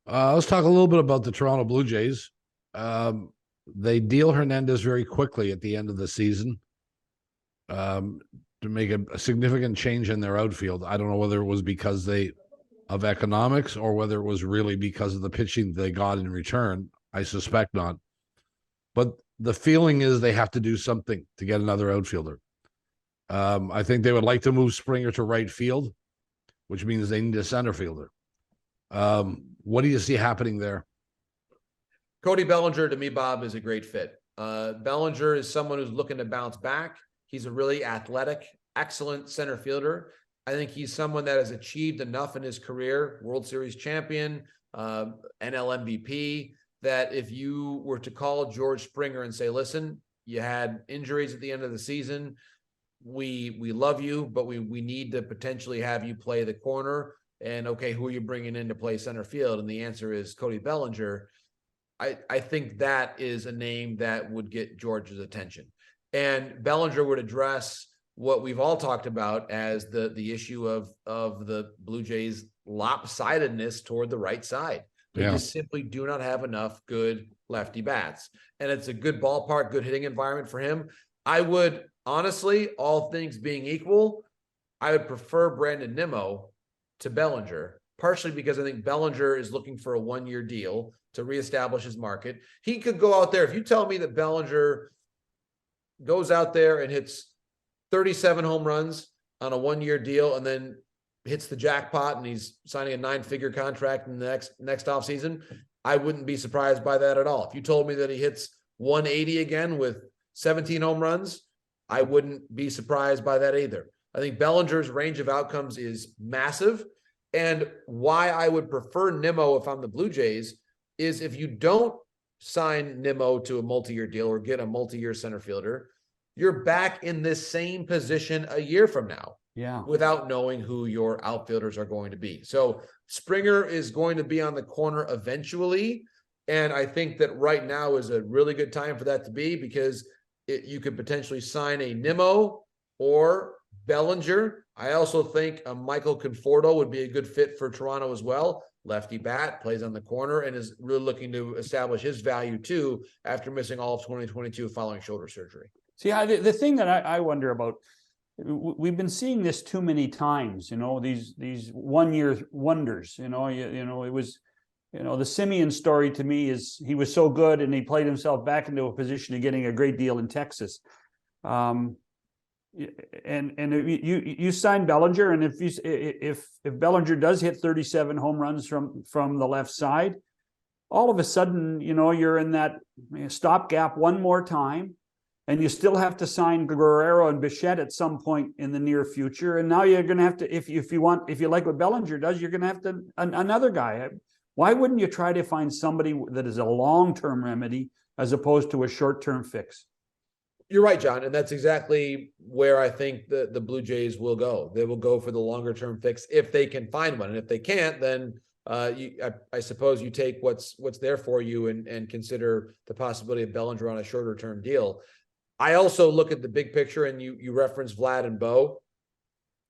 Let's talk a little bit about the Toronto Blue Jays. Um, they deal Hernandez very quickly at the end of the season um, to make a significant change in their outfield. I don't know whether it was because they of economics or whether it was really because of the pitching they got in return. I suspect not. But the feeling is they have to do something to get another outfielder. I think they would like to move Springer to right field, which means they need a center fielder. What do you see happening there? Cody Bellinger, to me, Bob, is a great fit. Bellinger is someone who's looking to bounce back. He's a really athletic, excellent center fielder. I think he's someone that has achieved enough in his career, World Series champion, NL MVP, that if you were to call George Springer and say, listen, you had injuries at the end of the season. We love you, but we need to potentially have you play the corner. And okay, who are you bringing in to play center field? And the answer is Cody Bellinger. I think that is a name that would get George's attention. And Bellinger would address what we've all talked about as the issue of the Blue Jays' lopsidedness toward the right side. They just simply do not have enough good lefty bats. And it's a good ballpark, good hitting environment for him. I would honestly, all things being equal, I would prefer Brandon Nimmo to Bellinger, partially because I think Bellinger is looking for a one-year deal to reestablish his market. He could go out there. If you tell me that Bellinger goes out there and hits 37 home runs on a one-year deal and then hits the jackpot and he's signing a 9-figure contract in the next offseason, I wouldn't be surprised by that at all. If you told me that he hits 180 again with 17 home runs, I wouldn't be surprised by that either. I think Bellinger's range of outcomes is massive. And why I would prefer Nimmo if I'm the Blue Jays is if you don't sign Nimmo to a multi-year deal or get a multi-year center fielder, you're back in this same position a year from now. Yeah. Without knowing who your outfielders are going to be. So Springer is going to be on the corner eventually. And I think that right now is a really good time for that to be because you could potentially sign a Nimmo or Bellinger. I also think a Michael Conforto would be a good fit for Toronto as well. Lefty bat, plays on the corner, and is really looking to establish his value too after missing all of 2022 following shoulder surgery. See, the thing that I wonder about, we've been seeing this too many times, these one-year wonders, it was, the Simeon story to me is he was so good and he played himself back into a position of getting a great deal in Texas. And you sign Bellinger, and if Bellinger does hit 37 home runs from the left side, all of a sudden, you're in that stopgap one more time. And you still have to sign Guerrero and Bichette at some point in the near future. And now you're going to have to, if you like what Bellinger does, you're going to have to another guy. Why wouldn't you try to find somebody that is a long-term remedy as opposed to a short-term fix? You're right, John, and that's exactly where I think the Blue Jays will go. They will go for the longer-term fix if they can find one, and if they can't, then I suppose you take what's there for you and consider the possibility of Bellinger on a shorter-term deal. I also look at the big picture, and you reference Vlad and Bo.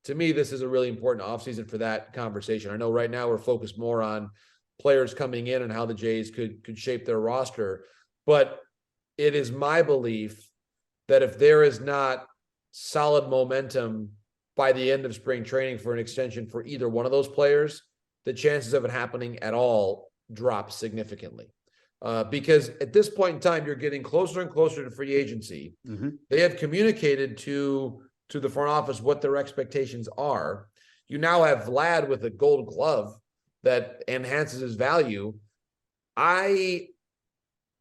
To me, this is a really important offseason for that conversation. I know right now we're focused more on players coming in and how the Jays could shape their roster, but it is my belief that if there is not solid momentum by the end of spring training for an extension for either one of those players, the chances of it happening at all drop significantly. Because at this point in time, you're getting closer and closer to free agency. Mm-hmm. They have communicated to the front office what their expectations are. You now have Vlad with a gold glove that enhances his value. I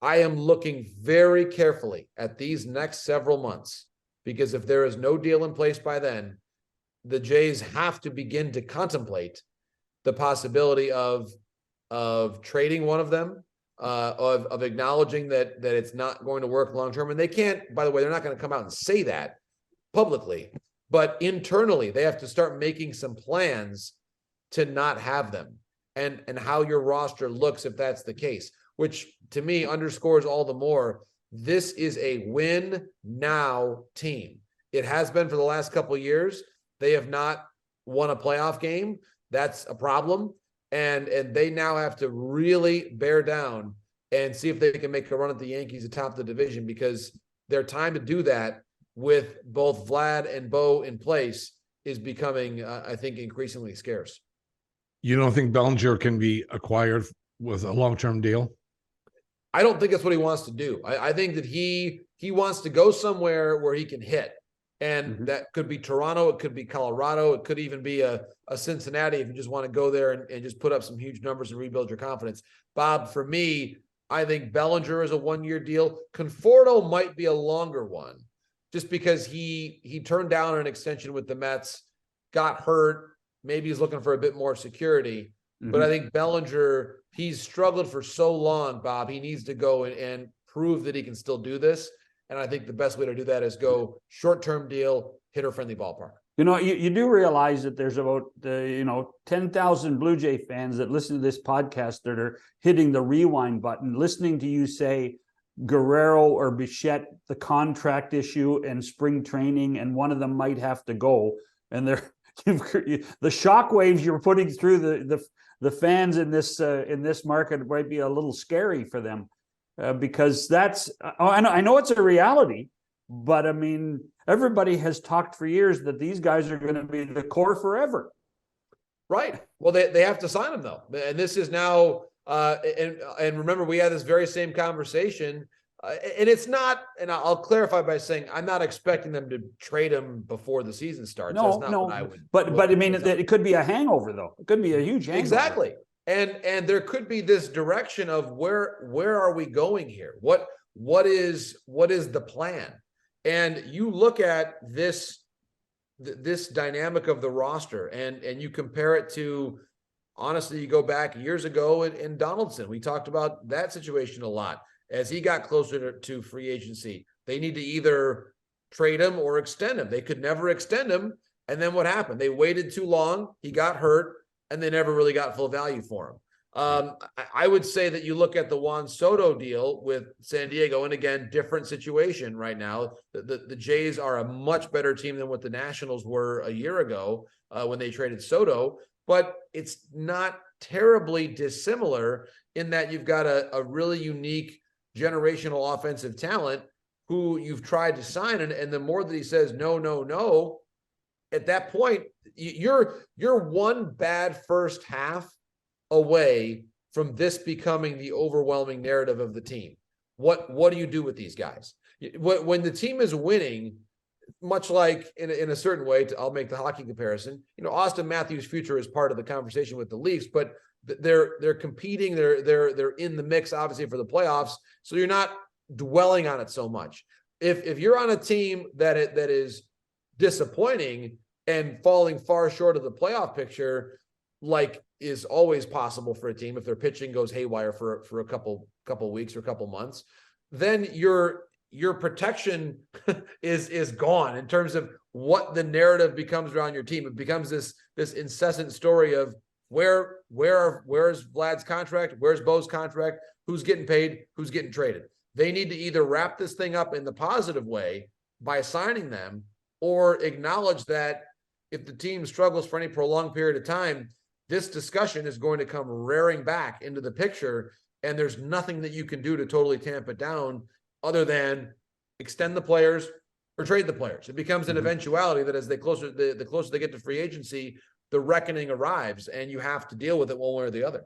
am looking very carefully at these next several months, because if there is no deal in place by then, the Jays have to begin to contemplate the possibility of trading one of them, of acknowledging that it's not going to work long term. And they can't, by the way, they're not going to come out and say that publicly, but internally they have to start making some plans to not have them, and how your roster looks if that's the case, which to me underscores all the more this is a win now team. It has been for the last couple of years. They have not won a playoff game. That's a problem. and they now have to really bear down and see if they can make a run at the Yankees atop the division, because their time to do that with both Vlad and Bo in place is becoming, I think, increasingly scarce. You don't think Bellinger can be acquired with a long-term deal? I don't think that's what he wants to do. I think that he wants to go somewhere where he can hit. And that could be Toronto, it could be Colorado, it could even be a Cincinnati if you just want to go there and just put up some huge numbers and rebuild your confidence. Bob, for me, I think Bellinger is a one-year deal. Conforto might be a longer one, just because he turned down an extension with the Mets, got hurt. Maybe he's looking for a bit more security. But I think Bellinger, he's struggled for so long, Bob. He needs to go and prove that he can still do this. And I think the best way to do that is go short-term deal, hitter-friendly ballpark. You know, you do realize that there's about 10,000 Blue Jay fans that listen to this podcast that are hitting the rewind button, listening to you say Guerrero or Bichette, the contract issue and spring training, and one of them might have to go. And they're the shockwaves you're putting through the fans in this market might be a little scary for them, because that's I know it's a reality, but I mean, everybody has talked for years that these guys are going to be the core forever. Right. Well, they have to sign him though, and this is now. And remember, we had this very same conversation, and it's not. And I'll clarify by saying I'm not expecting them to trade him before the season starts. No, That's not what I would. But I mean, it could be a hangover though. It could be a huge hangover. Exactly. And there could be this direction of where are we going here? What is the plan? And you look at this dynamic of the roster and you compare it to, honestly, you go back years ago in Donaldson. We talked about that situation a lot. As he got closer to free agency, they need to either trade him or extend him. They could never extend him. And then what happened? They waited too long. He got hurt, and they never really got full value for him. I would say that you look at the Juan Soto deal with San Diego, and again, different situation right now. The Jays are a much better team than what the Nationals were a year ago when they traded Soto, but it's not terribly dissimilar in that you've got a really unique generational offensive talent who you've tried to sign, and the more that he says no, at that point, you're one bad first half away from this becoming the overwhelming narrative of the team. What do you do with these guys? When the team is winning, much like in a certain way, I'll make the hockey comparison. Austin Matthews' future is part of the conversation with the Leafs, but they're competing. They're in the mix, obviously, for the playoffs. So you're not dwelling on it so much. If you're on a team that is disappointing and falling far short of the playoff picture, like is always possible for a team if their pitching goes haywire for a couple weeks or a couple months, then your protection is gone in terms of what the narrative becomes around your team. It becomes this incessant story of where's Vlad's contract, where's Bo's contract, who's getting paid, who's getting traded. They need to either wrap this thing up in the positive way by signing them, or acknowledge that if the team struggles for any prolonged period of time, this discussion is going to come rearing back into the picture, and there's nothing that you can do to totally tamp it down other than extend the players or trade the players. It becomes an eventuality that as the closer they get to free agency, the reckoning arrives, and you have to deal with it one way or the other.